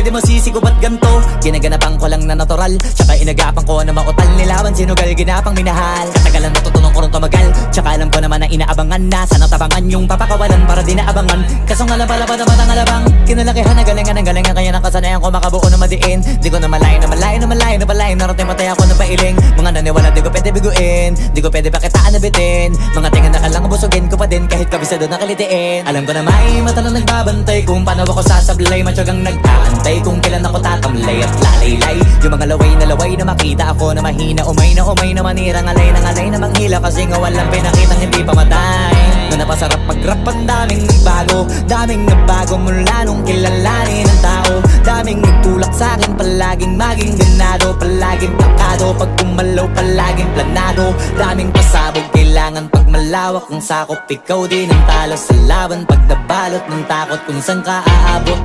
di mo sisigo ba't ganto? Ginaganapan ko lang na natural, tsaka inagapan ko na mautal. Nilawan sinugal, ginapang minahal. Katagalan natutunan ko rin tumagal, tsaka alam ko naman na inaabangan na sana tabangan yung papakawalan para di naabangan. Kaso nga lang pala ba naman ang alabang kinalakihan na galingan kaya nakasanayan ko makabuo na madiin. Di ko na malayo na malayo na malayo na malayo. Narating matay ako na pailing. Mga naniwala di ko pwede biguin, di ko pwede pakitaan na bitin. Mga tingan na kalang busugin ko pa din kahit kabisado na kalitiin. Alam ko na may mata na nagbabantay kung paano ako sasablay. Matyagang nag-aantay kung kailan ako tatamlay at lalaylay. Yung mga laway na makita ako na mahina. Umay na manirang alay na manghila. Kasi nga walang pinakitang hindi pamatay. Na napasarap mag-rap ang daming nagbago mula nung kilalanin ang tao. Daming nagtulak sa'kin, palaging maging ganado. Palaging pakado, pag kumalaw palaging planado. Daming pasabog, kailangan pag malawak ang sakop. Ikaw din ang talo sa laban pag nabalot ng takot kung saan ka aabot.